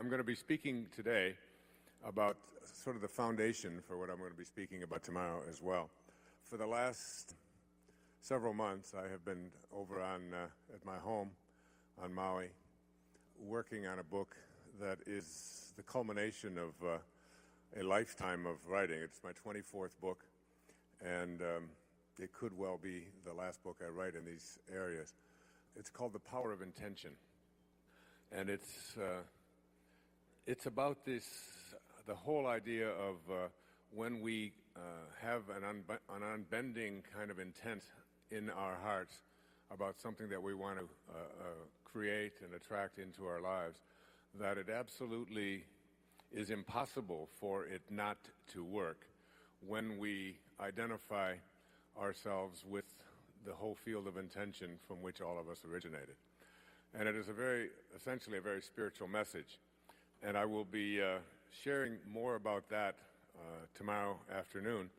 I'm going to be speaking today about sort of the foundation for what I'm going to be speaking about tomorrow as well. For the last several months, I have been over at my home on Maui working on a book that is the culmination of a lifetime of writing. It's my 24th book, and it could well be the last book I write in these areas. It's called The Power of Intention, and it's about the whole idea of when we have an unbending kind of intent in our hearts about something that we want to create and attract into our lives, that it absolutely is impossible for it not to work when we identify ourselves with the whole field of intention from which all of us originated. And it is essentially a very spiritual message. And I will be sharing more about that tomorrow afternoon,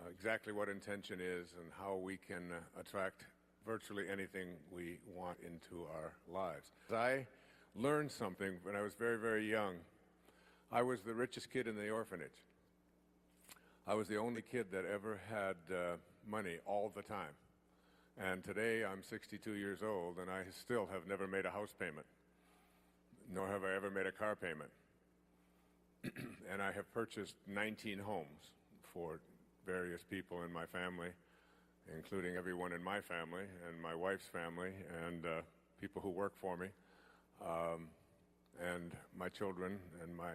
exactly what intention is and how we can attract virtually anything we want into our lives. I learned something when I was very, very young. I was the richest kid in the orphanage. I was the only kid that ever had money all the time. And today I'm 62 years old, and I still have never made a house payment, nor have I ever made a car payment. And I have purchased 19 homes for various people in my family, including everyone in my family and my wife's family and people who work for me, and my children and my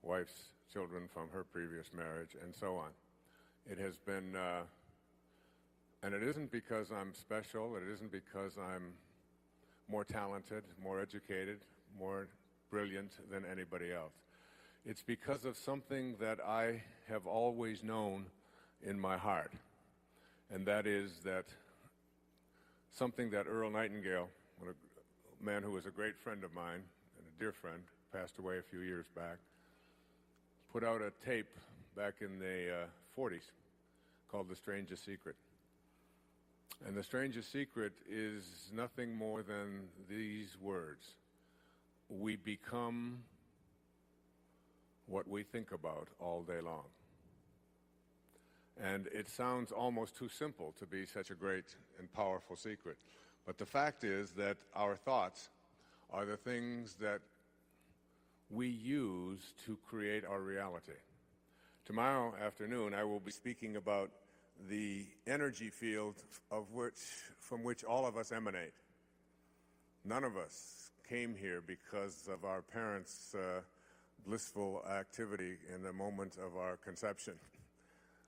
wife's children from her previous marriage, and so on. It has been, and it isn't because I'm special, it isn't because I'm more talented, more educated, more brilliant than anybody else. It's because of something that I have always known in my heart, and that is that something that Earl Nightingale, a man who was a great friend of mine and a dear friend, passed away a few years back, put out a tape back in the 40s called The Strangest Secret. And the strangest secret is nothing more than these words: we become what we think about all day long. And it sounds almost too simple to be such a great and powerful secret. But the fact is that our thoughts are the things that we use to create our reality. Tomorrow afternoon, I will be speaking about the energy field from which all of us emanate. None of us came here because of our parents' blissful activity in the moment of our conception.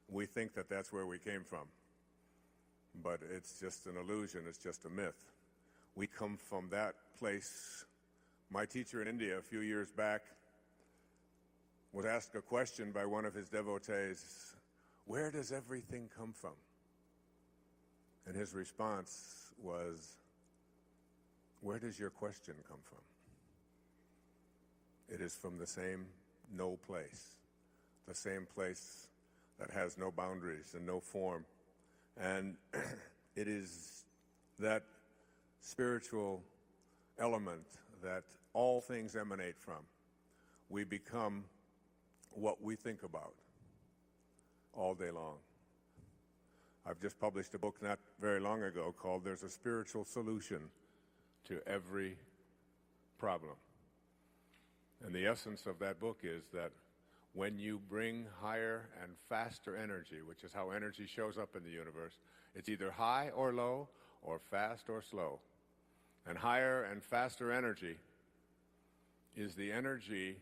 We think that that's where we came from, but it's just an illusion, it's just a myth. We come from that place. My teacher in India a few years back was asked a question by one of his devotees: where does everything come from? And his response was, where does your question come from? It is from the same no place, the same place that has no boundaries and no form. And it is that spiritual element that all things emanate from. We become what we think about all day long. I've just published a book not very long ago called There's a Spiritual Solution to Every Problem. And the essence of that book is that when you bring higher and faster energy, which is how energy shows up in the universe, it's either high or low, or fast or slow. And higher and faster energy is the energy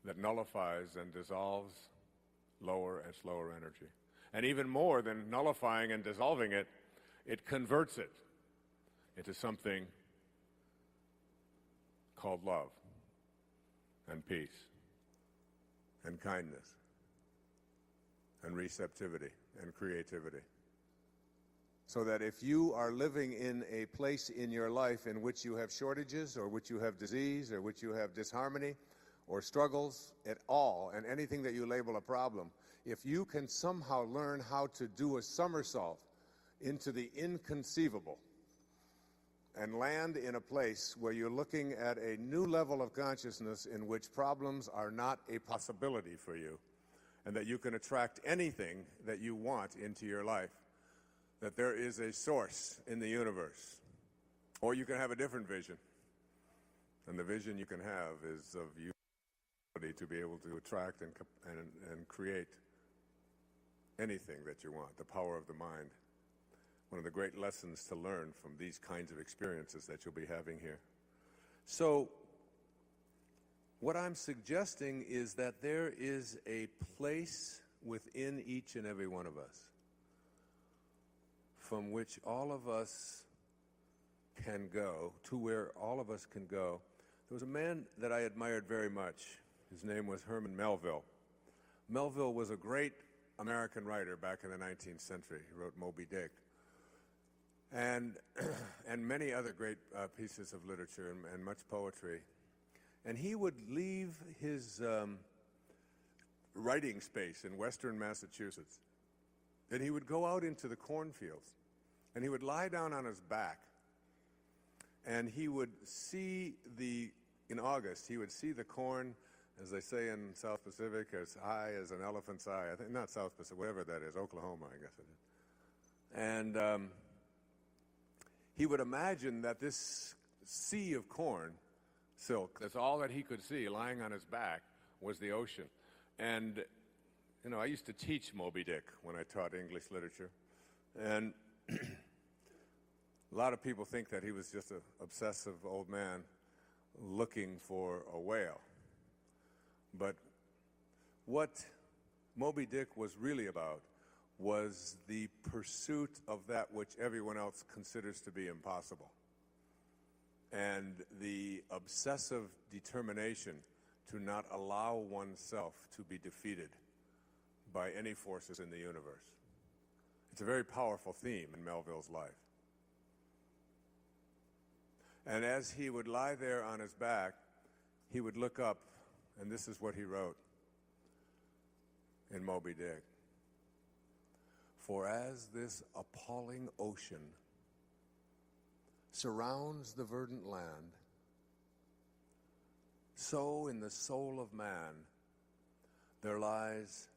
that nullifies and dissolves lower and slower energy. And even more than nullifying and dissolving it, it converts it into something called love and peace and kindness and receptivity and creativity. So that if you are living in a place in your life in which you have shortages, or which you have disease, or which you have disharmony, or struggles at all, and anything that you label a problem, if you can somehow learn how to do a somersault into the inconceivable, and land in a place where you're looking at a new level of consciousness in which problems are not a possibility for you, and that you can attract anything that you want into your life, that there is a source in the universe. Or you can have a different vision, and the vision you can have is of you to be able to attract and create anything that you want, the power of the mind. One of the great lessons to learn from these kinds of experiences that you'll be having here. So, what I'm suggesting is that there is a place within each and every one of us from which all of us can go, to where all of us can go. There was a man that I admired very much. His name was Herman Melville. Melville was a great American writer back in the 19th century. He wrote Moby Dick. And many other great pieces of literature and much poetry. And he would leave his writing space in western Massachusetts, and he would go out into the cornfields, and he would lie down on his back, and he would see in August, he would see the corn, as they say in South Pacific, as high as an elephant's eye. I think, not South Pacific, whatever that is, Oklahoma, I guess it is. And he would imagine that this sea of corn, silk, that's all that he could see lying on his back, was the ocean. And, you know, I used to teach Moby Dick when I taught English literature. And a lot of people think that he was just an obsessive old man looking for a whale. But what Moby Dick was really about was the pursuit of that which everyone else considers to be impossible, and the obsessive determination to not allow oneself to be defeated by any forces in the universe. It's a very powerful theme in Melville's life. And as he would lie there on his back, he would look up, and this is what he wrote in Moby Dick. For as this appalling ocean surrounds the verdant land, so in the soul of man there lies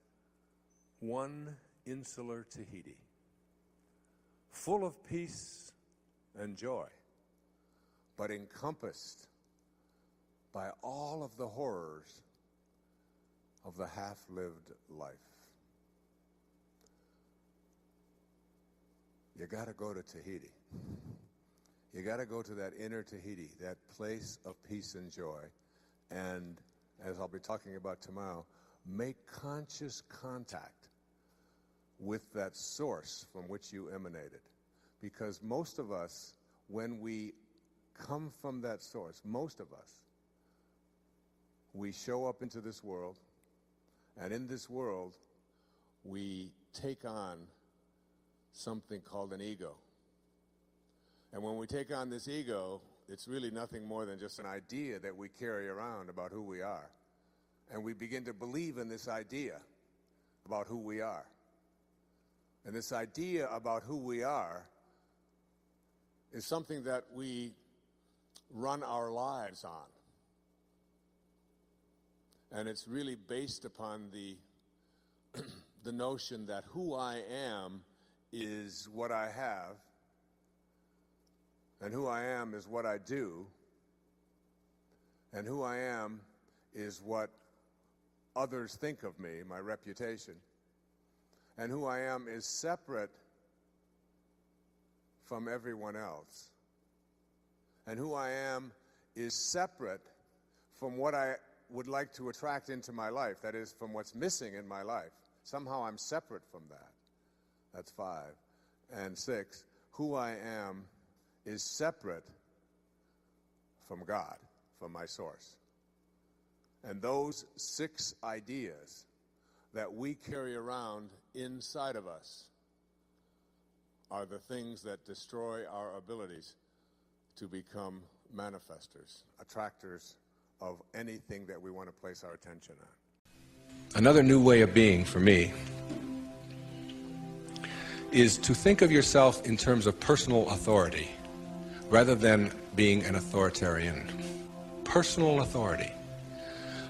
one insular Tahiti, full of peace and joy, but encompassed by all of the horrors of the half-lived life. You got to go to Tahiti. You got to go to that inner Tahiti, that place of peace and joy. And as I'll be talking about tomorrow, make conscious contact with that source from which you emanated. Because most of us, when we come from that source, most of us, we show up into this world, and in this world, we take on something called an ego. And when we take on this ego, it's really nothing more than just an idea that we carry around about who we are. And we begin to believe in this idea about who we are. And this idea about who we are is something that we run our lives on. And it's really based upon the notion that who I am is what I have, and who I am is what I do, and who I am is what others think of me, my reputation, and who I am is separate from everyone else, and who I am is separate from what I would like to attract into my life, that is, from what's missing in my life. Somehow I'm separate from that. That's 5. And 6, who I am is separate from God, from my source. And those 6 ideas that we carry around inside of us are the things that destroy our abilities to become manifestors, attractors of anything that we want to place our attention on. Another new way of being for me is to think of yourself in terms of personal authority, rather than being an authoritarian. Personal authority.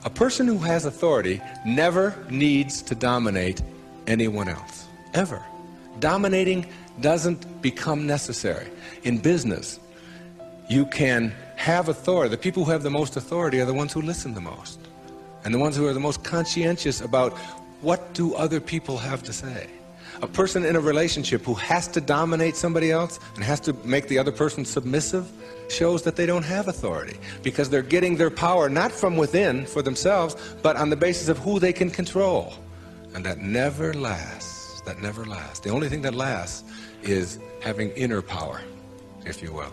A person who has authority never needs to dominate anyone else, ever. Dominating doesn't become necessary. In business, you can have authority. The people who have the most authority are the ones who listen the most, and the ones who are the most conscientious about what do other people have to say. A person in a relationship who has to dominate somebody else and has to make the other person submissive shows that they don't have authority, because they're getting their power not from within for themselves, but on the basis of who they can control. And that never lasts. That never lasts. The only thing that lasts is having inner power, if you will.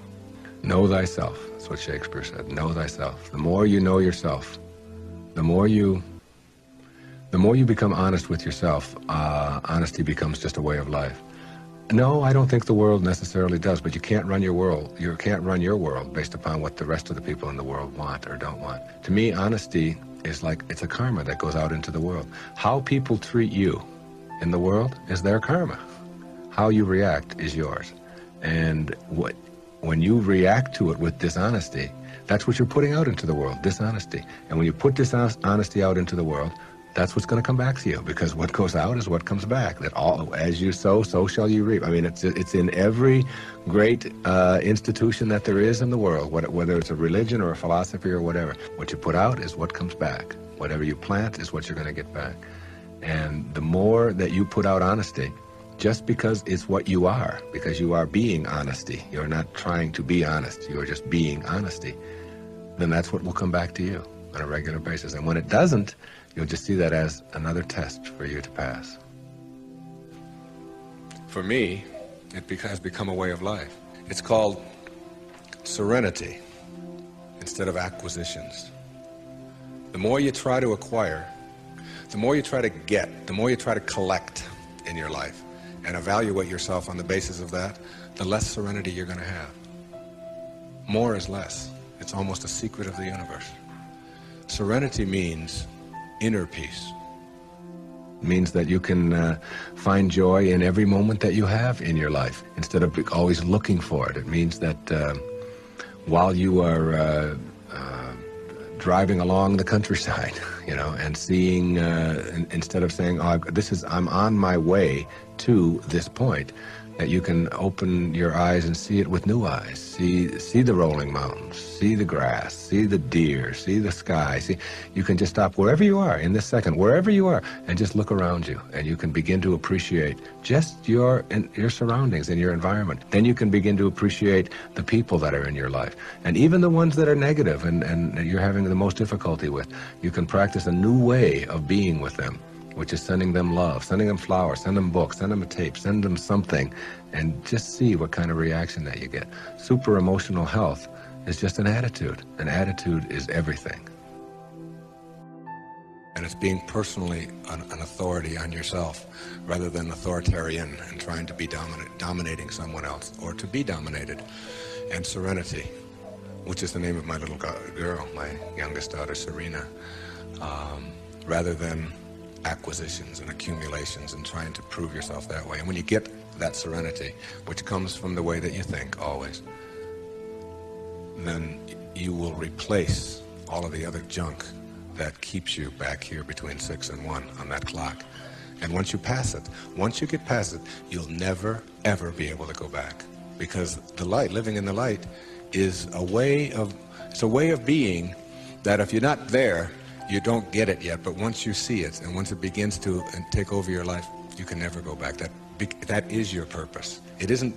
Know thyself. That's what Shakespeare said. Know thyself. The more you know yourself, the more you become honest with yourself, honesty becomes just a way of life. No, I don't think the world necessarily does, but you can't run your world. You can't run your world based upon what the rest of the people in the world want or don't want. To me, honesty is like, it's a karma that goes out into the world. How people treat you in the world is their karma. How you react is yours. And when you react to it with dishonesty, that's what you're putting out into the world, dishonesty. And when you put dishonesty out into the world, that's what's going to come back to you, because what goes out is what comes back. That all, as you sow, so shall you reap. I mean, it's in every great institution that there is in the world, whether it's a religion or a philosophy or whatever. What you put out is what comes back. Whatever you plant is what you're going to get back. And the more that you put out honesty, just because it's what you are, because you are being honesty, you're not trying to be honest, you're just being honesty, then that's what will come back to you on a regular basis. And when it doesn't, you'll just see that as another test for you to pass. For me, it has become a way of life. It's called serenity instead of acquisitions. The more you try to acquire, the more you try to get, the more you try to collect in your life and evaluate yourself on the basis of that, the less serenity you're going to have. More is less. It's almost a secret of the universe. Serenity means inner peace. It means that you can find joy in every moment that you have in your life instead of always looking for it. It means that while you are driving along the countryside, and seeing, instead of saying, oh, I'm on my way to this point, that you can open your eyes and see it with new eyes. See the rolling mountains, see the grass, see the deer, see the sky. You can just stop wherever you are in this second, wherever you are, and just look around you, and you can begin to appreciate just your surroundings and your environment. Then you can begin to appreciate the people that are in your life, and even the ones that are negative and you're having the most difficulty with. You can practice a new way of being with them, which is sending them love, sending them flowers, send them books, send them a tape, send them something, and just see what kind of reaction that you get. Super emotional health is just an attitude. An attitude is everything. And it's being personally an authority on yourself rather than authoritarian and trying to be dominating someone else or to be dominated. And serenity, which is the name of my little girl, my youngest daughter, Serena, rather than acquisitions and accumulations and trying to prove yourself that way. And when you get that serenity, which comes from the way that you think always, then you will replace all of the other junk that keeps you back here between 6 and 1 on that clock. And once you get past it, you'll never, ever be able to go back. Because the light, living in the light, is a way of being that if you're not there, you don't get it yet, but once you see it, and once it begins to take over your life, you can never go back. That is your purpose.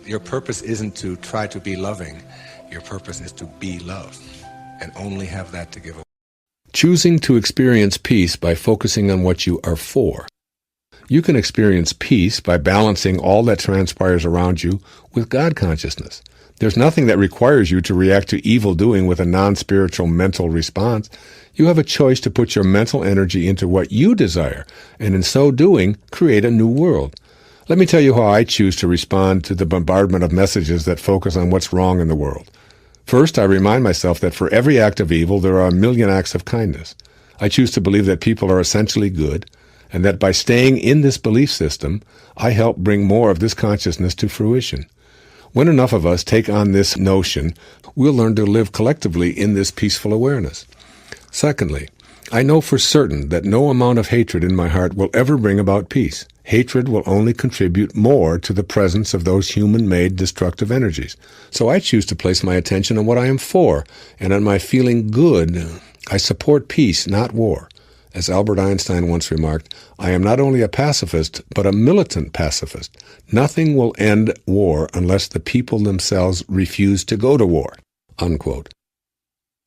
Your purpose isn't to try to be loving. Your purpose is to be love, and only have that to give away. Choosing to experience peace by focusing on what you are for. You can experience peace by balancing all that transpires around you with God consciousness. There's nothing that requires you to react to evil doing with a non-spiritual mental response. You have a choice to put your mental energy into what you desire, and in so doing, create a new world. Let me tell you how I choose to respond to the bombardment of messages that focus on what's wrong in the world. First, I remind myself that for every act of evil, there are a million acts of kindness. I choose to believe that people are essentially good, and that by staying in this belief system, I help bring more of this consciousness to fruition. When enough of us take on this notion, we'll learn to live collectively in this peaceful awareness. Secondly, I know for certain that no amount of hatred in my heart will ever bring about peace. Hatred will only contribute more to the presence of those human-made destructive energies. So I choose to place my attention on what I am for, and on my feeling good. I support peace, not war. As Albert Einstein once remarked, I am not only a pacifist, but a militant pacifist. Nothing will end war unless the people themselves refuse to go to war. Unquote.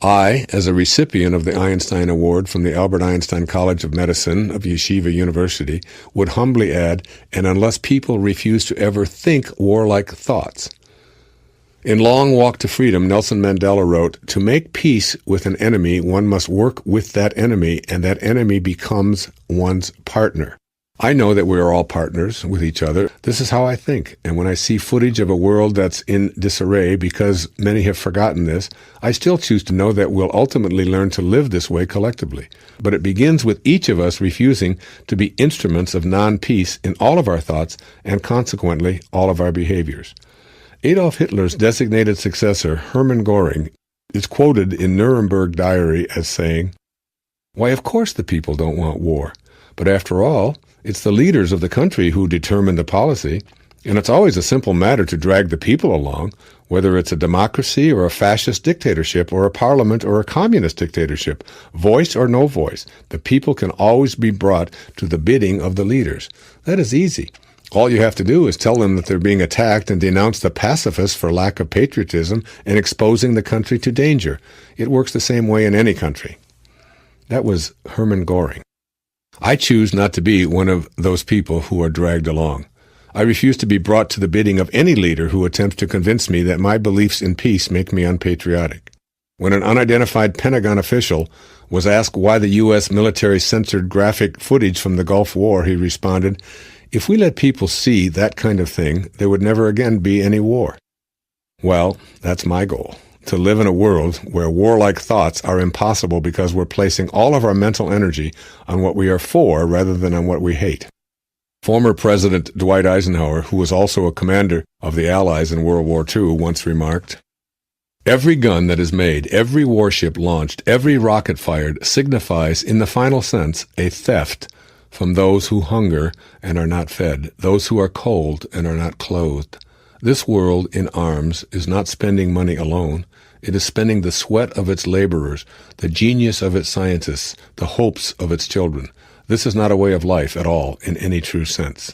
I, as a recipient of the Einstein Award from the Albert Einstein College of Medicine of Yeshiva University, would humbly add, and unless people refuse to ever think warlike thoughts. In Long Walk to Freedom, Nelson Mandela wrote, "To make peace with an enemy, one must work with that enemy, and that enemy becomes one's partner." I know that we are all partners with each other. This is how I think. And when I see footage of a world that's in disarray, because many have forgotten this, I still choose to know that we'll ultimately learn to live this way collectively. But it begins with each of us refusing to be instruments of non-peace in all of our thoughts and consequently all of our behaviors. Adolf Hitler's designated successor, Hermann Göring, is quoted in Nuremberg Diary as saying, "Why, of course the people don't want war. But after all, it's the leaders of the country who determine the policy, and it's always a simple matter to drag the people along, whether it's a democracy or a fascist dictatorship or a parliament or a communist dictatorship. Voice or no voice, the people can always be brought to the bidding of the leaders. That is easy. All you have to do is tell them that they're being attacked and denounce the pacifists for lack of patriotism and exposing the country to danger. It works the same way in any country." That was Hermann Göring. I choose not to be one of those people who are dragged along. I refuse to be brought to the bidding of any leader who attempts to convince me that my beliefs in peace make me unpatriotic. When an unidentified Pentagon official was asked why the U.S. military censored graphic footage from the Gulf War, he responded, "If we let people see that kind of thing, there would never again be any war." Well, that's my goal. To live in a world where warlike thoughts are impossible because we're placing all of our mental energy on what we are for rather than on what we hate. Former President Dwight Eisenhower, who was also a commander of the Allies in World War II, once remarked, "Every gun that is made, every warship launched, every rocket fired signifies, in the final sense, a theft from those who hunger and are not fed, those who are cold and are not clothed. This world in arms is not spending money alone. It is spending the sweat of its laborers, the genius of its scientists, the hopes of its children. This is not a way of life at all in any true sense.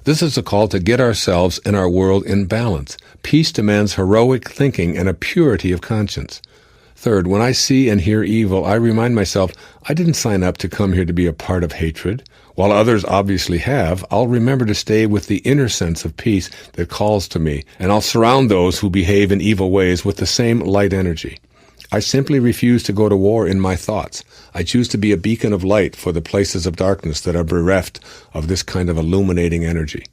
This is a call to get ourselves and our world in balance. Peace demands heroic thinking and a purity of conscience. Third, when I see and hear evil, I remind myself I didn't sign up to come here to be a part of hatred. While others obviously have, I'll remember to stay with the inner sense of peace that calls to me, and I'll surround those who behave in evil ways with the same light energy. I simply refuse to go to war in my thoughts. I choose to be a beacon of light for the places of darkness that are bereft of this kind of illuminating energy.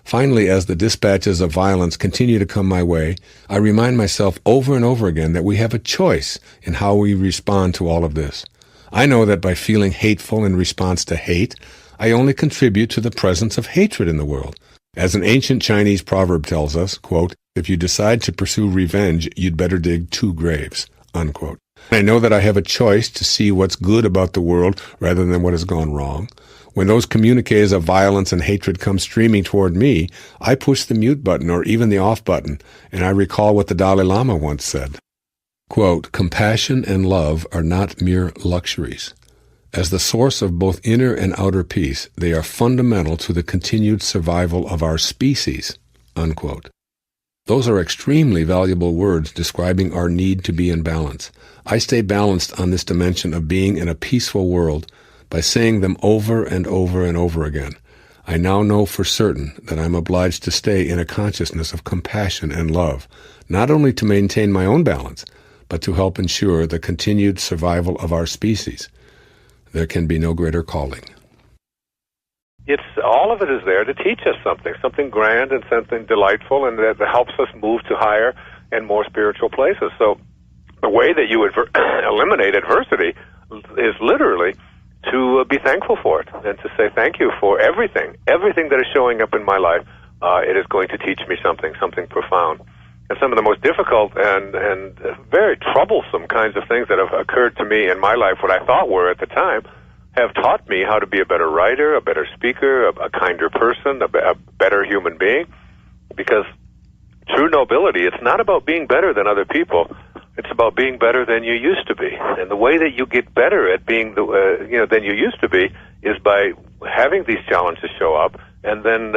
Finally, as the dispatches of violence continue to come my way, I remind myself over and over again that we have a choice in how we respond to all of this. I know that by feeling hateful in response to hate, I only contribute to the presence of hatred in the world. As an ancient Chinese proverb tells us, quote, "If you decide to pursue revenge, you'd better dig 2 graves, unquote. I know that I have a choice to see what's good about the world rather than what has gone wrong. When those communiques of violence and hatred come streaming toward me, I push the mute button or even the off button, and I recall what the Dalai Lama once said. Quote, "Compassion and love are not mere luxuries. As the source of both inner and outer peace, they are fundamental to the continued survival of our species." Unquote. Those are extremely valuable words describing our need to be in balance. I stay balanced on this dimension of being in a peaceful world by saying them over and over and over again. I now know for certain that I'm obliged to stay in a consciousness of compassion and love, not only to maintain my own balance, but to help ensure the continued survival of our species. There can be no greater calling. All of it is there to teach us something grand and something delightful, and that helps us move to higher and more spiritual places. So the way that you would eliminate adversity is literally to be thankful for it and to say thank you for everything that is showing up in my life, it is going to teach me something profound. And some of the most difficult and very troublesome kinds of things that have occurred to me in my life, what I thought were at the time, have taught me how to be a better writer, a better speaker, a kinder person, a better human being. Because true nobility, it's not about being better than other people. It's about being better than you used to be. And the way that you get better at being than you used to be is by having these challenges show up and then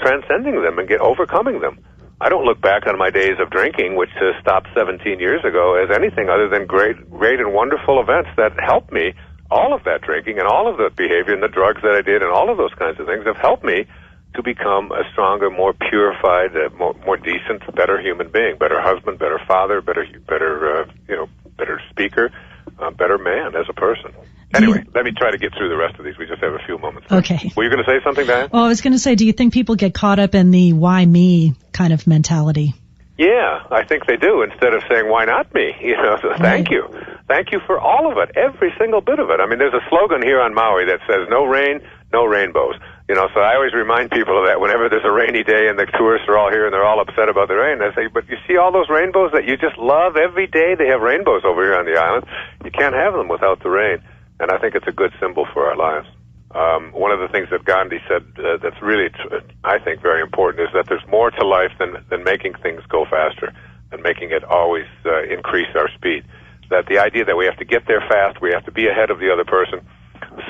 transcending them and overcoming them. I don't look back on my days of drinking, which stopped 17 years ago, as anything other than great and wonderful events that helped me. All of that drinking and all of the behavior and the drugs that I did and all of those kinds of things have helped me to become a stronger, more purified, more decent, better human being, better husband, better father, better speaker, better man as a person. Anyway, let me try to get through the rest of these. We just have a few moments left. Okay. Were you going to say something, Diane? Well, I was going to say, do you think people get caught up in the why me kind of mentality? Yeah, I think they do, instead of saying, why not me? So thank you. Thank you for all of it, every single bit of it. I mean, there's a slogan here on Maui that says, no rain, no rainbows. So I always remind people of that whenever there's a rainy day and the tourists are all here and they're all upset about the rain. I say, but you see all those rainbows that you just love every day? They have rainbows over here on the island. You can't have them without the rain. And I think it's a good symbol for our lives. One of the things that Gandhi said that's really, I think, very important is that there's more to life than making things go faster and making it always increase our speed. That the idea that we have to get there fast, we have to be ahead of the other person,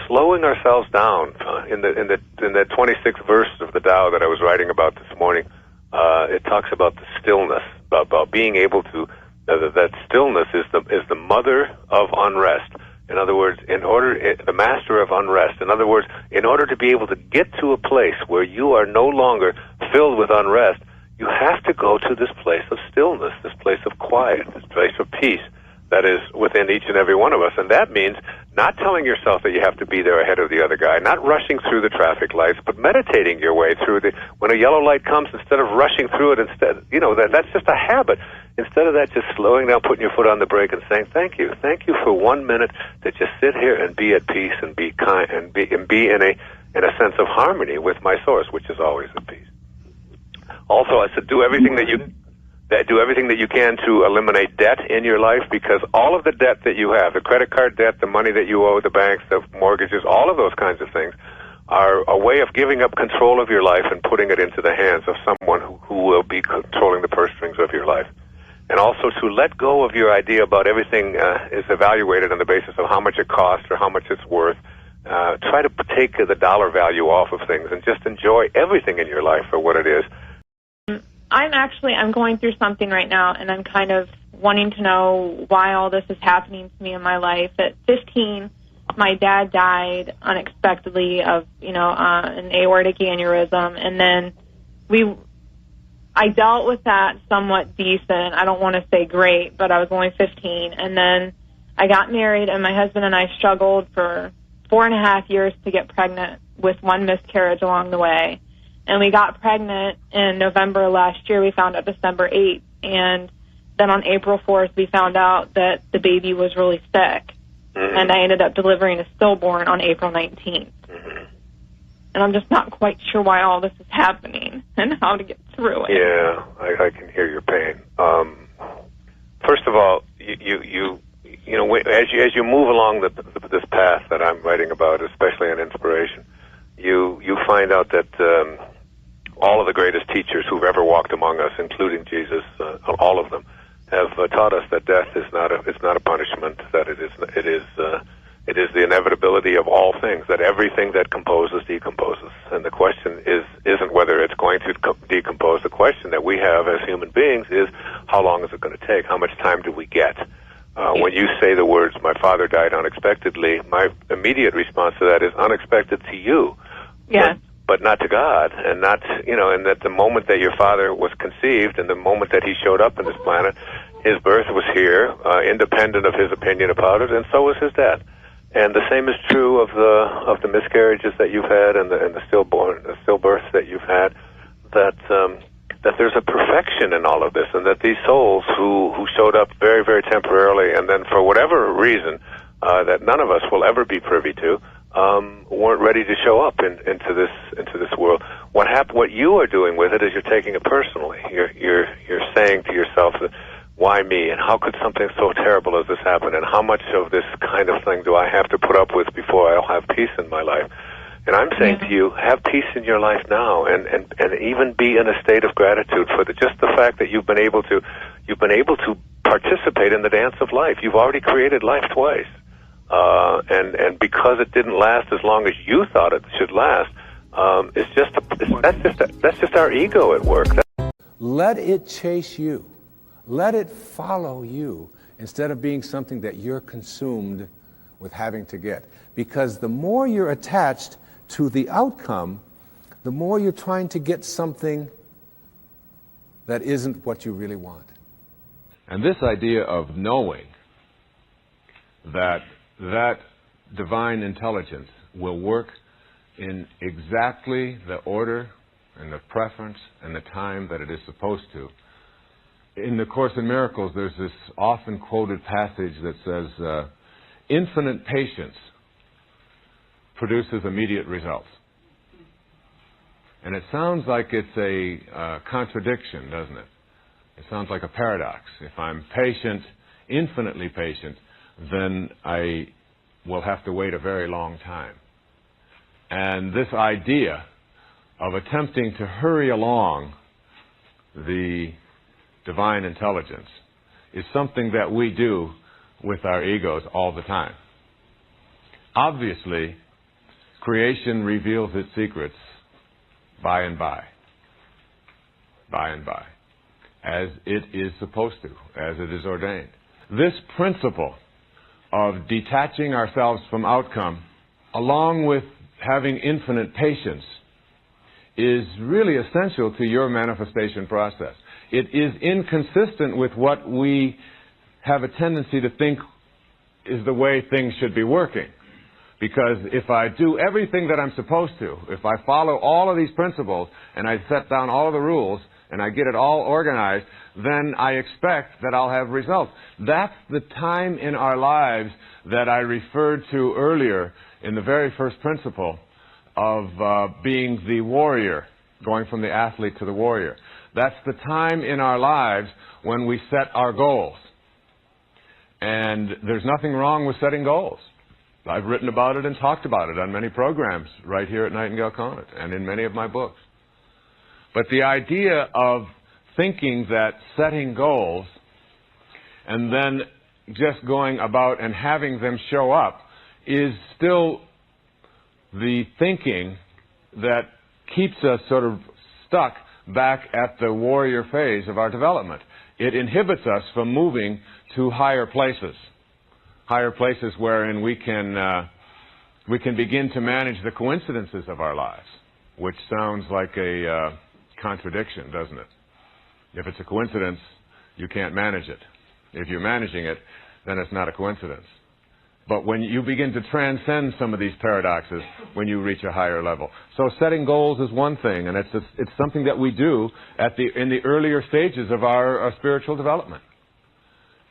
slowing ourselves down. In the 26th verse of the Tao that I was writing about this morning, it talks about the stillness, about being able to, that stillness is the mother of unrest. In other words, the master of unrest. In other words, in order to be able to get to a place where you are no longer filled with unrest, you have to go to this place of stillness, this place of quiet, this place of peace that is within each and every one of us. And that means not telling yourself that you have to be there ahead of the other guy, not rushing through the traffic lights, but meditating your way through when a yellow light comes, instead of rushing through it, that's just a habit. Instead of that, just slowing down, putting your foot on the brake and saying, thank you for 1 minute to just sit here and be at peace and be kind and be in a sense of harmony with my source, which is always at peace. Also, I said, do everything that you can to eliminate debt in your life, because all of the debt that you have, the credit card debt, the money that you owe the banks, the mortgages, all of those kinds of things are a way of giving up control of your life and putting it into the hands of someone who will be controlling the purse strings of your life. And also to let go of your idea about everything is evaluated on the basis of how much it costs or how much it's worth. Try to take the dollar value off of things and just enjoy everything in your life for what it is. I'm going through something right now, and I'm kind of wanting to know why all this is happening to me in my life. At 15, my dad died unexpectedly of, an aortic aneurysm, and then I dealt with that somewhat decent. I don't want to say great, but I was only 15. And then I got married, and my husband and I struggled for 4.5 years to get pregnant, with one miscarriage along the way. And we got pregnant in November last year. We found out December 8th. And then on April 4th, we found out that the baby was really sick. Mm-hmm. And I ended up delivering a stillborn on April 19th. Mm-hmm. And I'm just not quite sure why all this is happening and how to get through it. Yeah, I can hear your pain. First of all, as you move along this path that I'm writing about, especially in inspiration, you find out that all of the greatest teachers who've ever walked among us, including Jesus, all of them, have taught us that death is not a punishment, that it is the inevitability of all things, that everything that composes decomposes. And the question isn't whether it's going to decompose. The question that we have as human beings is, how long is it going to take? How much time do we get? When you say the words, my father died unexpectedly, my immediate response to that is unexpected to you. Yeah. But not to God, and not, and that the moment that your father was conceived and the moment that he showed up on this planet, his birth was here, independent of his opinion about it, and so was his death. And the same is true of the miscarriages that you've had and the stillbirths that you've had, that there's a perfection in all of this, and that these souls who showed up very, very temporarily, and then for whatever reason that none of us will ever be privy to, weren't ready to show up into this world. What you are doing with it is you're taking it personally. You're saying to yourself, why me? And how could something so terrible as this happen? And how much of this kind of thing do I have to put up with before I'll have peace in my life? And I'm saying to you, have peace in your life now, and even be in a state of gratitude for just the fact that you've been able to participate in the dance of life. You've already created life twice, and because it didn't last as long as you thought it should last, that's just our ego at work. Let it chase you. Let it follow you instead of being something that you're consumed with having to get. Because the more you're attached to the outcome, the more you're trying to get something that isn't what you really want. And this idea of knowing that divine intelligence will work in exactly the order and the preference and the time that it is supposed to. In the Course in Miracles, there's this often quoted passage that says, infinite patience produces immediate results. And it sounds like it's a contradiction, doesn't it? It sounds like a paradox. If I'm patient, infinitely patient, then I will have to wait a very long time. And this idea of attempting to hurry along the divine intelligence is something that we do with our egos all the time. Obviously, creation reveals its secrets by and by, as it is supposed to, as it is ordained. This principle of detaching ourselves from outcome, along with having infinite patience, is really essential to your manifestation process. It is inconsistent with what we have a tendency to think is the way things should be working. Because if I do everything that I'm supposed to, if I follow all of these principles and I set down all the rules and I get it all organized, then I expect that I'll have results. That's the time in our lives that I referred to earlier in the very first principle of being the warrior, going from the athlete to the warrior. That's the time in our lives when we set our goals. And there's nothing wrong with setting goals. I've written about it and talked about it on many programs right here at Nightingale Conant and in many of my books. But the idea of thinking that setting goals and then just going about and having them show up is still the thinking that keeps us sort of stuck back at the warrior phase of our development. It inhibits us from moving to higher places wherein we can begin to manage the coincidences of our lives, which sounds like a contradiction, doesn't it? If it's a coincidence, you can't manage it. If you're managing it, then it's not a coincidence. But when you begin to transcend some of these paradoxes, when you reach a higher level. So setting goals is one thing, and it's something that we do in the earlier stages of our spiritual development.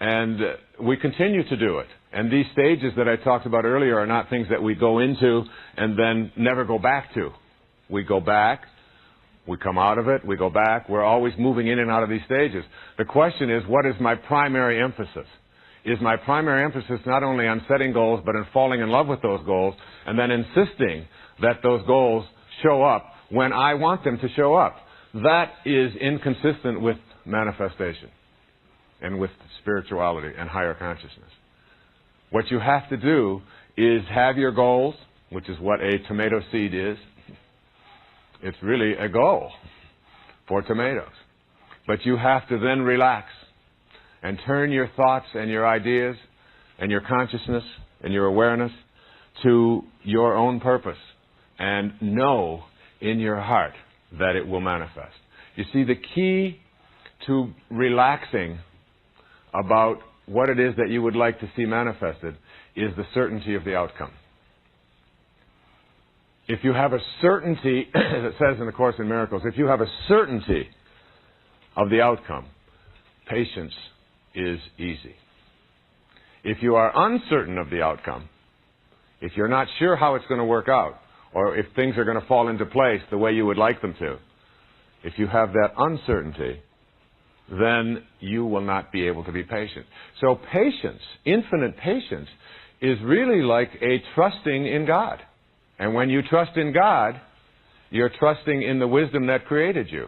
And we continue to do it. And these stages that I talked about earlier are not things that we go into and then never go back to. We go back, we come out of it, we go back. We're always moving in and out of these stages. The question is, what is my primary emphasis? Is my primary emphasis not only on setting goals, but in falling in love with those goals, and then insisting that those goals show up when I want them to show up? That is inconsistent with manifestation and with spirituality and higher consciousness. What you have to do is have your goals, which is what a tomato seed is. It's really a goal for tomatoes. But you have to then relax and turn your thoughts and your ideas and your consciousness and your awareness to your own purpose and know in your heart that it will manifest. You see, the key to relaxing about what it is that you would like to see manifested is the certainty of the outcome. If you have a certainty, as it says in the Course in Miracles, if you have a certainty of the outcome, patience is easy. If you are uncertain of the outcome, If you're not sure how it's going to work out, or if things are going to fall into place the way you would like them to, if you have that uncertainty, then you will not be able to be patient. So patience, infinite patience, is really like a trusting in God. And when you trust in God, you're trusting in the wisdom that created you.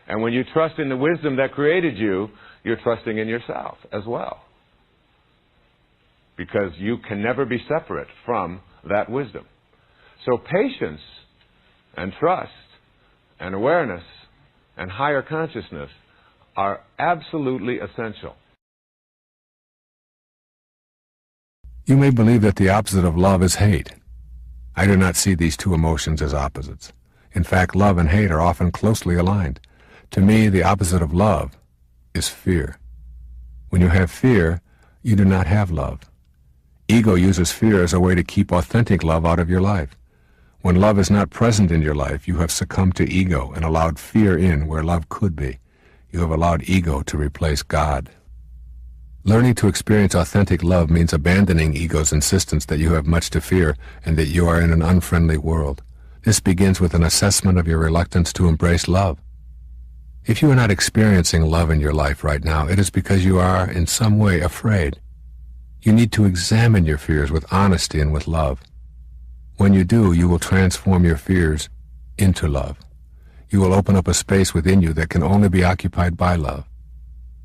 And when you trust in the wisdom that created you, you're trusting in yourself as well. Because you can never be separate from that wisdom. So patience and trust and awareness and higher consciousness are absolutely essential. You may believe that the opposite of love is hate. I do not see these two emotions as opposites. In fact, love and hate are often closely aligned. To me, the opposite of love is fear. When you have fear, you do not have love. Ego uses fear as a way to keep authentic love out of your life. When love is not present in your life, you have succumbed to ego and allowed fear in where love could be. You have allowed ego to replace God. Learning to experience authentic love means abandoning ego's insistence that you have much to fear and that you are in an unfriendly world. This begins with an assessment of your reluctance to embrace love. If you are not experiencing love in your life right now, it is because you are, in some way, afraid. You need to examine your fears with honesty and with love. When you do, you will transform your fears into love. You will open up a space within you that can only be occupied by love.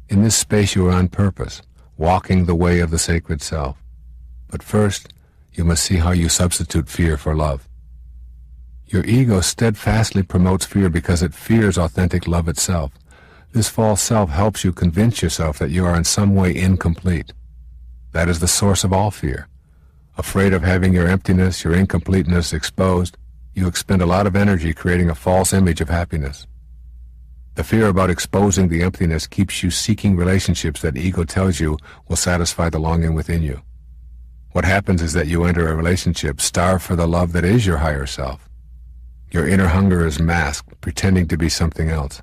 In this space you are on purpose, walking the way of the sacred self. But first, you must see how you substitute fear for love. Your ego steadfastly promotes fear because it fears authentic love itself. This false self helps you convince yourself that you are in some way incomplete. That is the source of all fear. Afraid of having your emptiness, your incompleteness exposed, you expend a lot of energy creating a false image of happiness. The fear about exposing the emptiness keeps you seeking relationships that ego tells you will satisfy the longing within you. What happens is that you enter a relationship starved for the love that is your higher self. Your inner hunger is masked, pretending to be something else.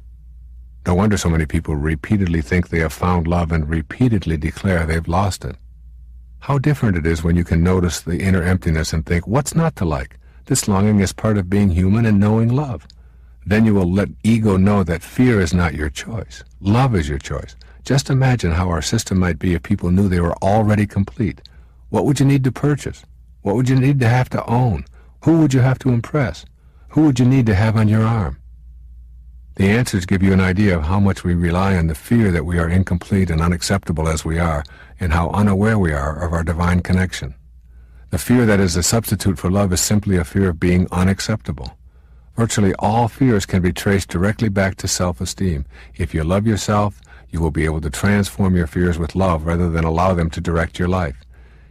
No wonder so many people repeatedly think they have found love and repeatedly declare they've lost it. How different it is when you can notice the inner emptiness and think, what's not to like? This longing is part of being human and knowing love. Then you will let ego know that fear is not your choice. Love is your choice. Just imagine how our system might be if people knew they were already complete. What would you need to purchase? What would you need to have to own? Who would you have to impress? Who would you need to have on your arm? The answers give you an idea of how much we rely on the fear that we are incomplete and unacceptable as we are, and how unaware we are of our divine connection. The fear that is a substitute for love is simply a fear of being unacceptable. Virtually all fears can be traced directly back to self-esteem. If you love yourself, you will be able to transform your fears with love rather than allow them to direct your life.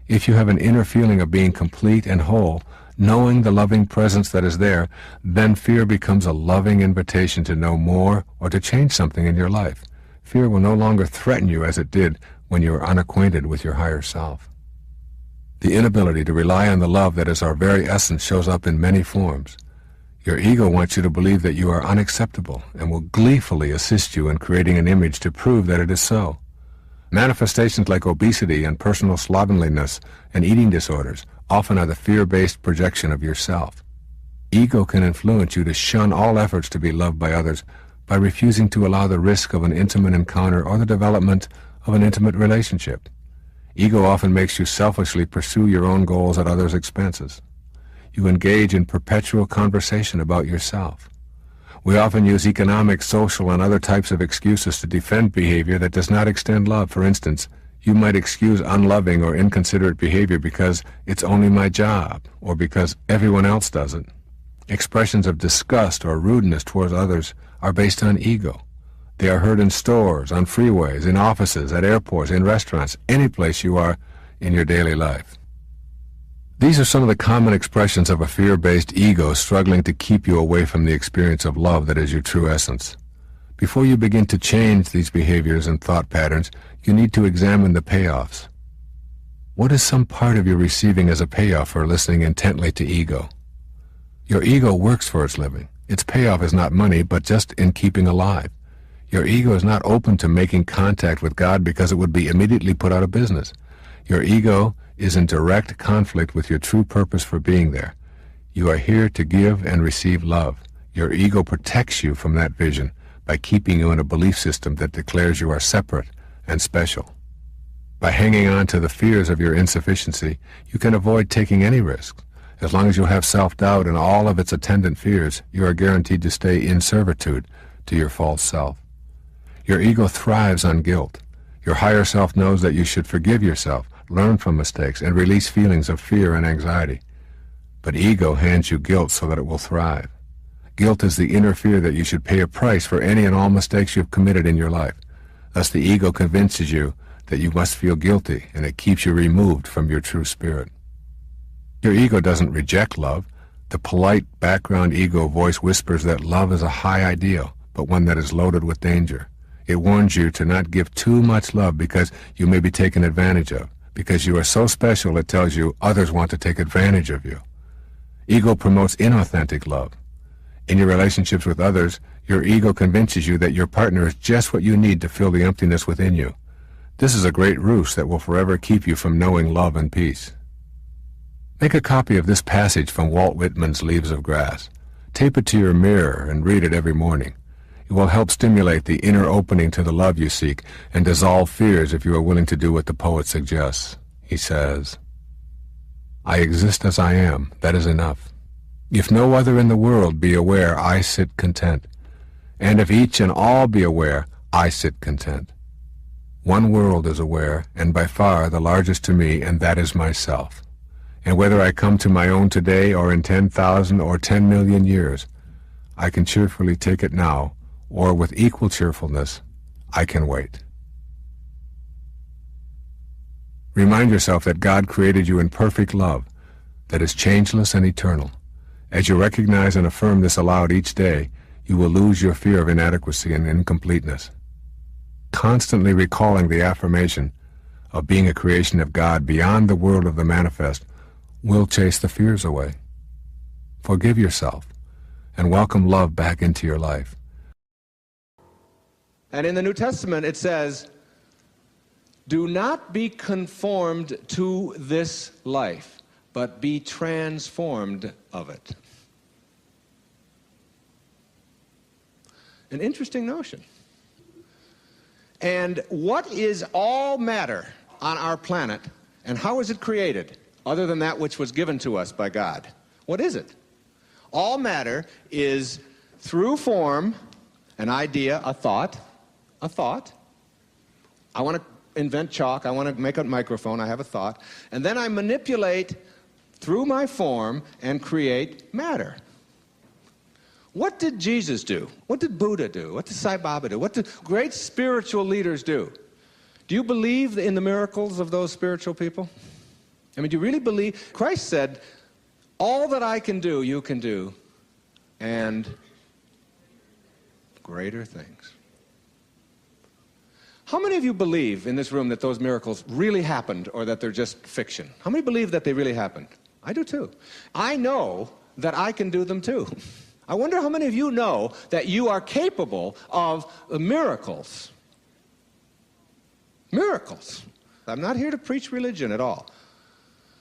If you have an inner feeling of being complete and whole, knowing the loving presence that is there, then fear becomes a loving invitation to know more or to change something in your life. Fear will no longer threaten you as it did when you were unacquainted with your higher self. The inability to rely on the love that is our very essence shows up in many forms. Your ego wants you to believe that you are unacceptable and will gleefully assist you in creating an image to prove that it is so. Manifestations like obesity and personal slovenliness and eating disorders often are the fear-based projection of yourself. Ego can influence you to shun all efforts to be loved by others by refusing to allow the risk of an intimate encounter or the development of an intimate relationship. Ego often makes you selfishly pursue your own goals at others' expenses. You engage in perpetual conversation about yourself. We often use economic, social, and other types of excuses to defend behavior that does not extend love. For instance, you might excuse unloving or inconsiderate behavior because it's only my job, or because everyone else does it. Expressions of disgust or rudeness towards others are based on ego. They are heard in stores, on freeways, in offices, at airports, in restaurants, any place you are in your daily life. These are some of the common expressions of a fear-based ego struggling to keep you away from the experience of love that is your true essence. Before you begin to change these behaviors and thought patterns, you need to examine the payoffs. What is some part of your receiving as a payoff for listening intently to ego? Your ego works for its living. Its payoff is not money, but just in keeping alive. Your ego is not open to making contact with God because it would be immediately put out of business. Your ego is in direct conflict with your true purpose for being there. You are here to give and receive love. Your ego protects you from that vision by keeping you in a belief system that declares you are separate and special. By hanging on to the fears of your insufficiency, you can avoid taking any risks. As long as you have self-doubt and all of its attendant fears, you are guaranteed to stay in servitude to your false self. Your ego thrives on guilt. Your higher self knows that you should forgive yourself, learn from mistakes, and release feelings of fear and anxiety. But ego hands you guilt so that it will thrive. Guilt is the inner fear that you should pay a price for any and all mistakes you've committed in your life. Thus the ego convinces you that you must feel guilty, and it keeps you removed from your true spirit. Your ego doesn't reject love. The polite background ego voice whispers that love is a high ideal, but one that is loaded with danger. It warns you to not give too much love because you may be taken advantage of. Because you are so special, it tells you others want to take advantage of you. Ego promotes inauthentic love. In your relationships with others, your ego convinces you that your partner is just what you need to fill the emptiness within you. This is a great ruse that will forever keep you from knowing love and peace. Make a copy of this passage from Walt Whitman's Leaves of Grass. Tape it to your mirror and read it every morning. It will help stimulate the inner opening to the love you seek and dissolve fears if you are willing to do what the poet suggests. He says, "I exist as I am, that is enough. If no other in the world be aware, I sit content. And if each and all be aware, I sit content. One world is aware, and by far the largest to me, and that is myself. And whether I come to my own today or in 10,000 or 10 million years, I can cheerfully take it now, or with equal cheerfulness, I can wait." Remind yourself that God created you in perfect love, that is changeless and eternal. As you recognize and affirm this aloud each day, you will lose your fear of inadequacy and incompleteness. Constantly recalling the affirmation of being a creation of God beyond the world of the manifest will chase the fears away. Forgive yourself and welcome love back into your life. And in the New Testament it says, "Do not be conformed to this life, but be transformed of it." An interesting notion. And what is all matter on our planet, and how is it created, other than that which was given to us by God? What is it? All matter is, through form, an idea, a thought. I want to invent chalk, I want to make a microphone, I have a thought, and then I manipulate through my form and create matter. What did Jesus do? What did Buddha do? What did Sai Baba do? What did great spiritual leaders do? Do you believe in the miracles of those spiritual people? I mean, do you really believe? Christ said, "All that I can do, you can do, and greater things." How many of you believe in this room that those miracles really happened or that they're just fiction? How many believe that they really happened? I do too. I know that I can do them too. I wonder how many of you know that you are capable of miracles. Miracles. I'm not here to preach religion at all.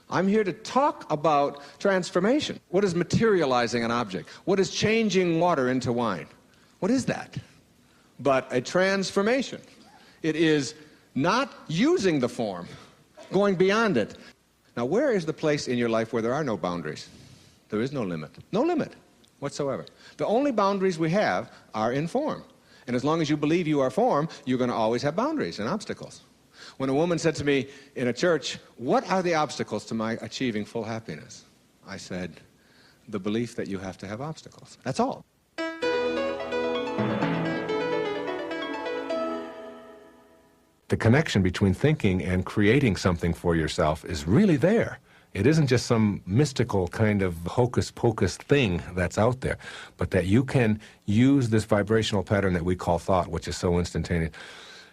I'm here to talk about transformation. What is materializing an object? What is changing water into wine? What is that? But a transformation. It is not using the form, going beyond it. Now, where is the place in your life where there are no boundaries? There is no limit. No limit whatsoever. The only boundaries we have are in form. And as long as you believe you are form, you're going to always have boundaries and obstacles. When a woman said to me in a church, "What are the obstacles to my achieving full happiness?" I said, "The belief that you have to have obstacles." That's all. The connection between thinking and creating something for yourself is really there. It isn't just some mystical kind of hocus-pocus thing that's out there, but that you can use this vibrational pattern that we call thought, which is so instantaneous.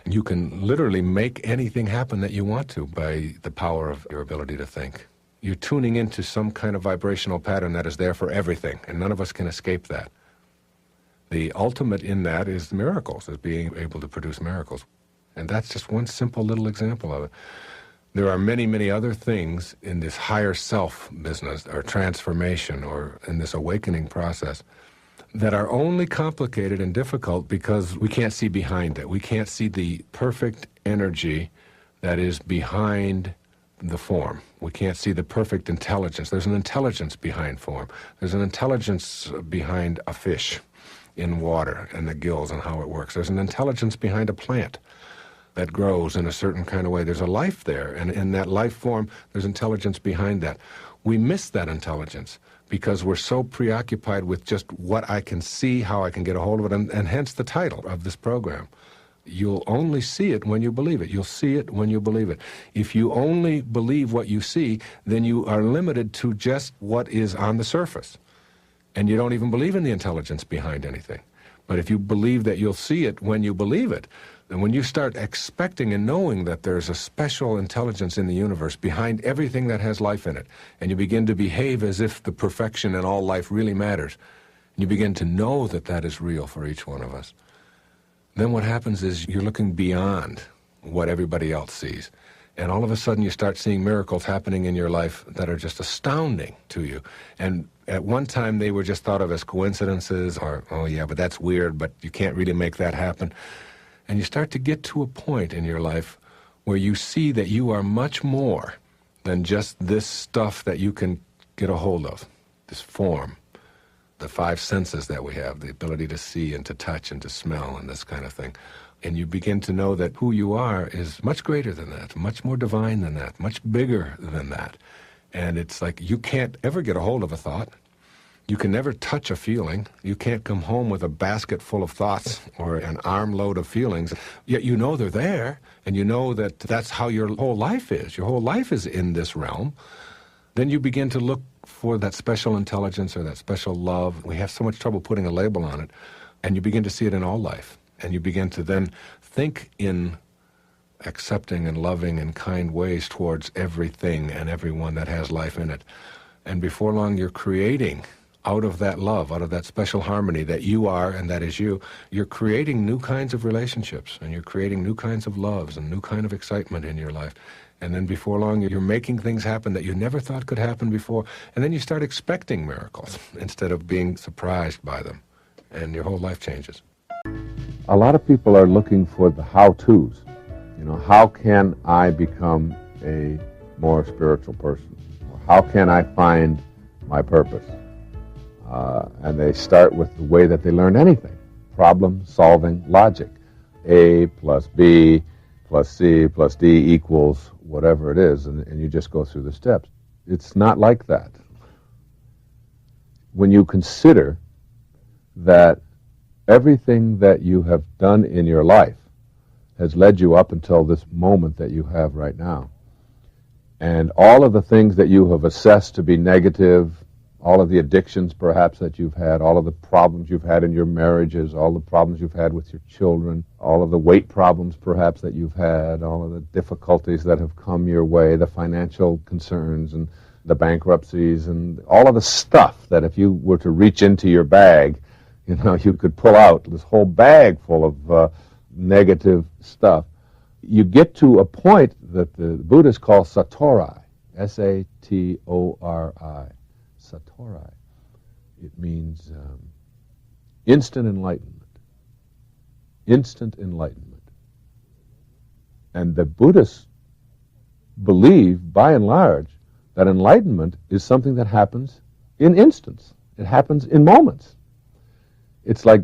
You can literally make anything happen that you want to by the power of your ability to think. You're tuning into some kind of vibrational pattern that is there for everything, and none of us can escape that. The ultimate in that is miracles, is being able to produce miracles. And that's just one simple little example of it. There are many, many other things in this higher self business or transformation or in this awakening process that are only complicated and difficult because we can't see behind it. We can't see the perfect energy that is behind the form. We can't see the perfect intelligence. There's an intelligence behind form. There's an intelligence behind a fish in water and the gills and how it works. There's an intelligence behind a plant that grows in a certain kind of way. There's a life there, and in that life form, there's intelligence behind that. We miss that intelligence because we're so preoccupied with just what I can see, how I can get a hold of it, and hence the title of this program. You'll only see it when you believe it. You'll see it when you believe it. If you only believe what you see, then you are limited to just what is on the surface. And you don't even believe in the intelligence behind anything. But if you believe that you'll see it when you believe it, then when you start expecting and knowing that there's a special intelligence in the universe behind everything that has life in it, and you begin to behave as if the perfection in all life really matters, and you begin to know that that is real for each one of us, then what happens is you're looking beyond what everybody else sees. And all of a sudden you start seeing miracles happening in your life that are just astounding to you. And at one time they were just thought of as coincidences or, oh yeah, but that's weird, but you can't really make that happen. And you start to get to a point in your life where you see that you are much more than just this stuff that you can get a hold of, this form, the five senses that we have, the ability to see and to touch and to smell and this kind of thing. And you begin to know that who you are is much greater than that, much more divine than that, much bigger than that. And it's like you can't ever get a hold of a thought. You can never touch a feeling. You can't come home with a basket full of thoughts or an armload of feelings. Yet you know they're there, and you know that that's how your whole life is. Your whole life is in this realm. Then you begin to look for that special intelligence or that special love. We have so much trouble putting a label on it. And you begin to see it in all life. And you begin to then think in accepting and loving and kind ways towards everything and everyone that has life in it. And before long, you're creating out of that love, out of that special harmony that you are and that is you, you're creating new kinds of relationships and you're creating new kinds of loves and new kind of excitement in your life. And then before long, you're making things happen that you never thought could happen before. And then you start expecting miracles instead of being surprised by them. And your whole life changes. A lot of people are looking for the how-tos. You know, how can I become a more spiritual person? Or how can I find my purpose? And they start with the way that they learn anything. Problem-solving logic. A plus B plus C plus D equals whatever it is, and you just go through the steps. It's not like that. When you consider that everything that you have done in your life has led you up until this moment that you have right now, and all of the things that you have assessed to be negative, all of the addictions perhaps that you've had, all of the problems you've had in your marriages, all the problems you've had with your children, all of the weight problems perhaps that you've had, all of the difficulties that have come your way, the financial concerns and the bankruptcies and all of the stuff that if you were to reach into your bag, you know, you could pull out this whole bag full of negative stuff. You get to a point that the Buddhists call satori, S-A-T-O-R-I. Satori. It means instant enlightenment. Instant enlightenment. And the Buddhists believe, by and large, that enlightenment is something that happens in instants. It happens in moments. It's like,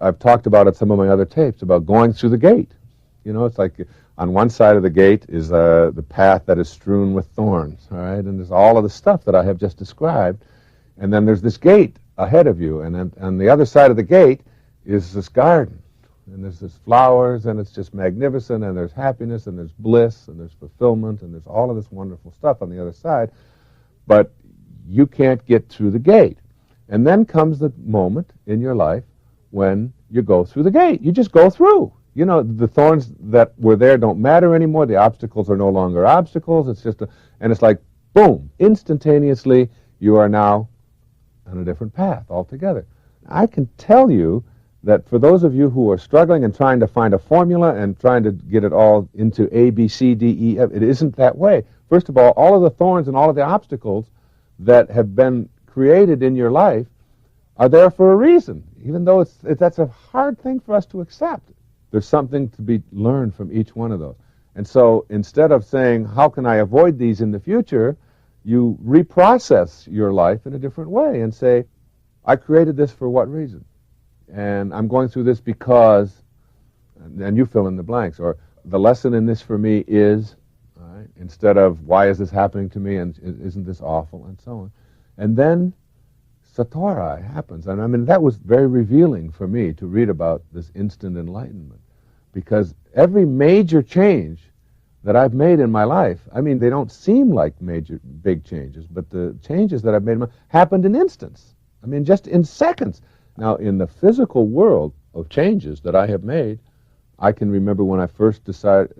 I've talked about it some of my other tapes, about going through the gate. You know, it's like on one side of the gate is the path that is strewn with thorns, all right? And there's all of the stuff that I have just described. And then there's this gate ahead of you. And then on the other side of the gate is this garden. And there's this flowers, and it's just magnificent, and there's happiness, and there's bliss, and there's fulfillment, and there's all of this wonderful stuff on the other side. But you can't get through the gate. And then comes the moment in your life when you go through the gate. You just go through. You know, the thorns that were there don't matter anymore. The obstacles are no longer obstacles. It's just and it's like, boom, instantaneously you are now on a different path altogether. I can tell you that for those of you who are struggling and trying to find a formula and trying to get it all into A, B, C, D, E, F, it isn't that way. First of all of the thorns and all of the obstacles that have been created in your life are there for a reason, even though that's a hard thing for us to accept. There's something to be learned from each one of those. And so instead of saying, how can I avoid these in the future, you reprocess your life in a different way and say, I created this for what reason? And I'm going through this because, and you fill in the blanks, or the lesson in this for me is, all right, instead of why is this happening to me and isn't this awful, and so on. And then Satori happens. And I mean, that was very revealing for me to read about this instant enlightenment, because every major change that I've made in my life, I mean, they don't seem like big changes, but the changes that I've made happened in instants. I mean, just in seconds. Now, in the physical world of changes that I have made, I can remember when I first decided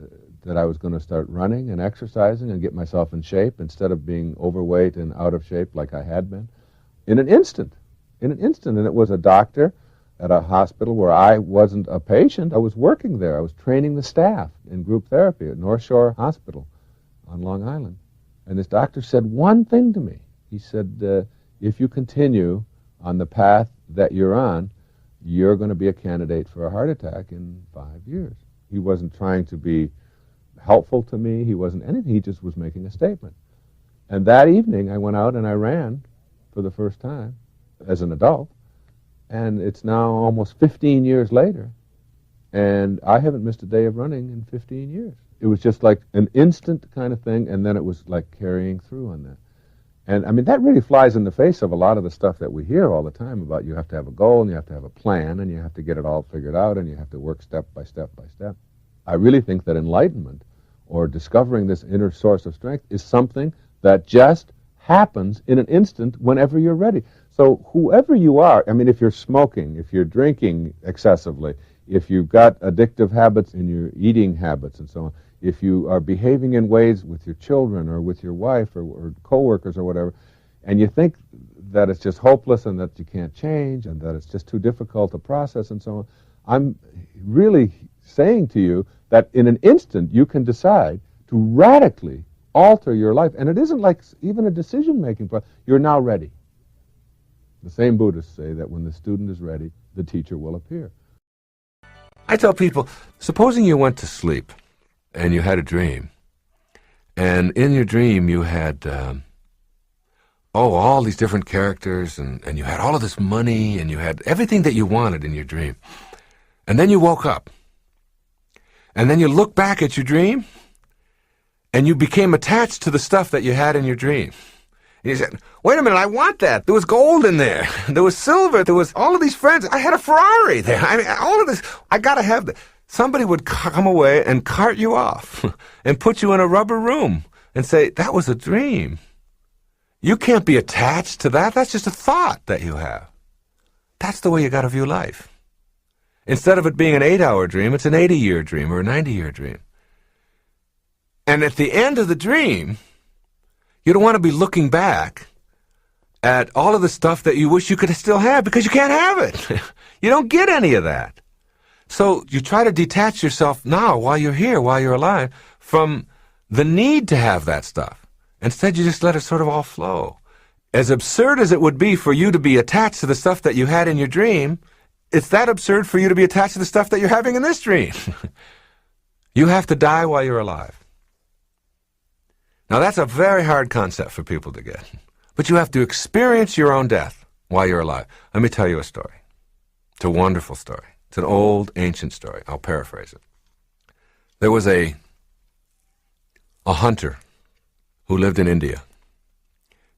that I was going to start running and exercising and get myself in shape instead of being overweight and out of shape like I had been. In an instant. And it was a doctor at a hospital where I wasn't a patient. I was working there. I was training the staff in group therapy at North Shore Hospital on Long Island. And this doctor said one thing to me. He said, if you continue on the path that you're on, you're going to be a candidate for a heart attack in 5 years. He wasn't trying to be helpful to me. He wasn't anything. He just was making a statement. And that evening, I went out and I ran for the first time as an adult. And it's now almost 15 years later. And I haven't missed a day of running in 15 years. It was just like an instant kind of thing, and then it was like carrying through on that. And I mean, that really flies in the face of a lot of the stuff that we hear all the time about you have to have a goal, and you have to have a plan, and you have to get it all figured out, and you have to work step by step by step. I really think that enlightenment, or discovering this inner source of strength, is something that just happens in an instant whenever you're ready. So whoever you are, I mean, if you're smoking, if you're drinking excessively, if you've got addictive habits in your eating habits and so on, if you are behaving in ways with your children or with your wife or coworkers or whatever, and you think that it's just hopeless and that you can't change and that it's just too difficult to process and so on, I'm really saying to you that in an instant you can decide to radically alter your life. And it isn't like even a decision-making process. You're now ready. The same Buddhists say that when the student is ready, the teacher will appear. I tell people, supposing you went to sleep and you had a dream, and in your dream you had, all these different characters, and you had all of this money, and you had everything that you wanted in your dream. And then you woke up, and then you look back at your dream, and you became attached to the stuff that you had in your dream. And you said, wait a minute, I want that. There was gold in there. There was silver. There was all of these friends. I had a Ferrari there. I mean, all of this. I got to have that. Somebody would come away and cart you off and put you in a rubber room and say, that was a dream. You can't be attached to that. That's just a thought that you have. That's the way you got to view life. Instead of it being an 8-hour dream, it's an 80-year dream or a 90-year dream. And at the end of the dream, you don't want to be looking back at all of the stuff that you wish you could still have, because you can't have it. You don't get any of that. So you try to detach yourself now, while you're here, while you're alive, from the need to have that stuff. Instead, you just let it sort of all flow. As absurd as it would be for you to be attached to the stuff that you had in your dream, it's that absurd for you to be attached to the stuff that you're having in this dream. You have to die while you're alive. Now, that's a very hard concept for people to get. But you have to experience your own death while you're alive. Let me tell you a story. It's a wonderful story. It's an old, ancient story. I'll paraphrase it. There was a hunter who lived in India.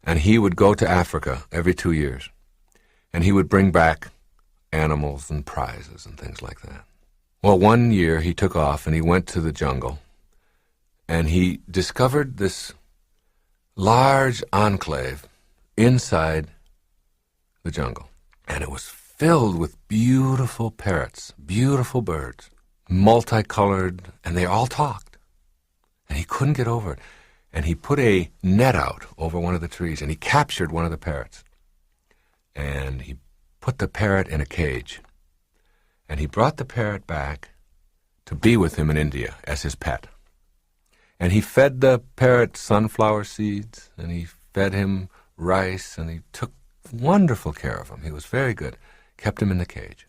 And he would go to Africa every 2 years. And he would bring back animals and prizes and things like that. Well, one year he took off and he went to the jungle. And he discovered this large enclave inside the jungle. And it was filled with beautiful parrots, beautiful birds, multicolored, and they all talked. And he couldn't get over it. And he put a net out over one of the trees, and he captured one of the parrots. And he put the parrot in a cage. And he brought the parrot back to be with him in India as his pet. And he fed the parrot sunflower seeds, and he fed him rice, and he took wonderful care of him. He was very good, kept him in the cage.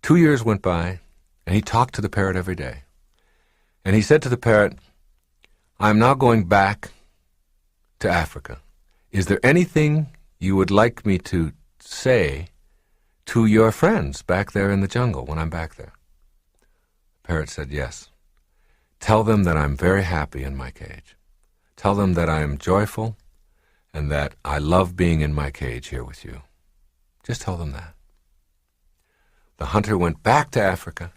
2 years went by, and he talked to the parrot every day. And he said to the parrot, I'm now going back to Africa. Is there anything you would like me to say to your friends back there in the jungle when I'm back there? The parrot said, yes. Tell them that I'm very happy in my cage. Tell them that I am joyful and that I love being in my cage here with you. Just tell them that. The hunter went back to Africa.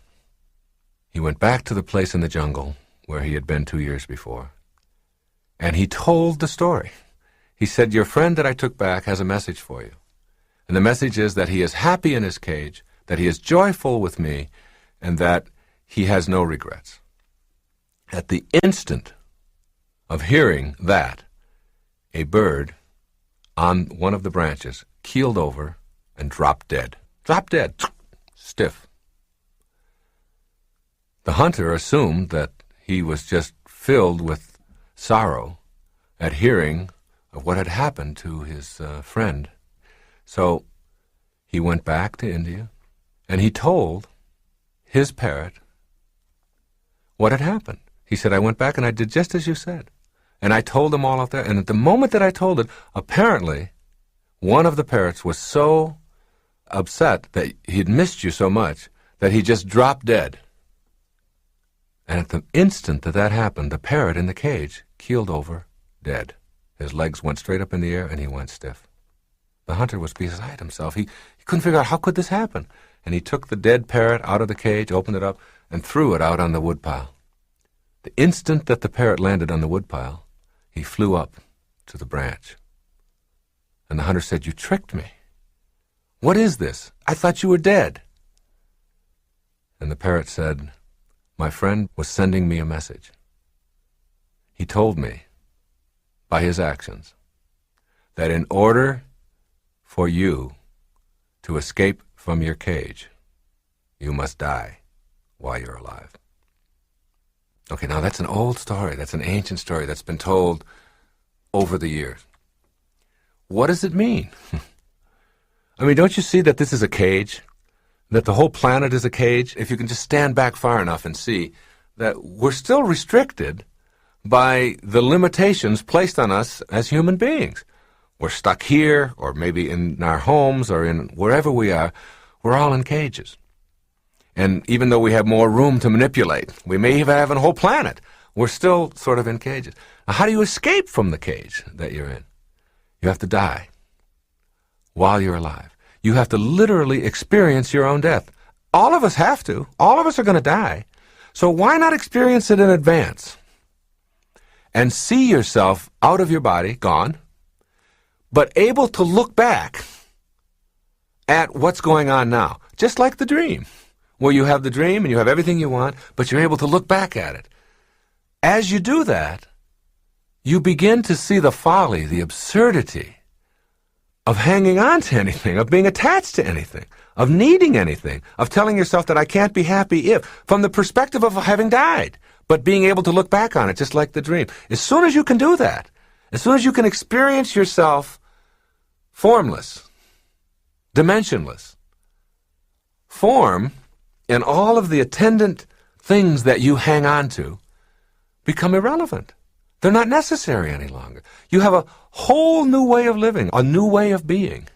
He went back to the place in the jungle where he had been 2 years before. And he told the story. He said, your friend that I took back has a message for you. And the message is that he is happy in his cage, that he is joyful with me, and that he has no regrets. At the instant of hearing that, a bird on one of the branches keeled over and dropped dead. Dropped dead, stiff. The hunter assumed that he was just filled with sorrow at hearing of what had happened to his friend. So he went back to India, and he told his parrot what had happened. He said, I went back and I did just as you said. And I told them all of that. And at the moment that I told it, apparently one of the parrots was so upset that he'd missed you so much that he just dropped dead. And at the instant that that happened, the parrot in the cage keeled over, dead. His legs went straight up in the air, and he went stiff. The hunter was beside himself. He couldn't figure out how could this happen. And he took the dead parrot out of the cage, opened it up, and threw it out on the woodpile. The instant that the parrot landed on the woodpile, he flew up to the branch. And the hunter said, you tricked me. What is this? I thought you were dead. And the parrot said, my friend was sending me a message. He told me, by his actions, that in order for you to escape from your cage, you must die while you're alive. Okay, now that's an old story. That's an ancient story that's been told over the years. What does it mean? I mean, don't you see that this is a cage? That the whole planet is a cage? If you can just stand back far enough and see that we're still restricted by the limitations placed on us as human beings. We're stuck here, or maybe in our homes, or in wherever we are. We're all in cages. And even though we have more room to manipulate, we may even have a whole planet, we're still sort of in cages. Now, how do you escape from the cage that you're in? You have to die while you're alive. You have to literally experience your own death. All of us have to. All of us are going to die. So why not experience it in advance? And see yourself out of your body, gone, but able to look back at what's going on now. Just like the dream, where you have the dream and you have everything you want, but you're able to look back at it. As you do that, you begin to see the folly, the absurdity of hanging on to anything, of being attached to anything, of needing anything, of telling yourself that I can't be happy if, from the perspective of having died, but being able to look back on it just like the dream. As soon as you can do that, as soon as you can experience yourself formless, dimensionless, form and all of the attendant things that you hang on to become irrelevant. They're not necessary any longer. You have a whole new way of living, a new way of being.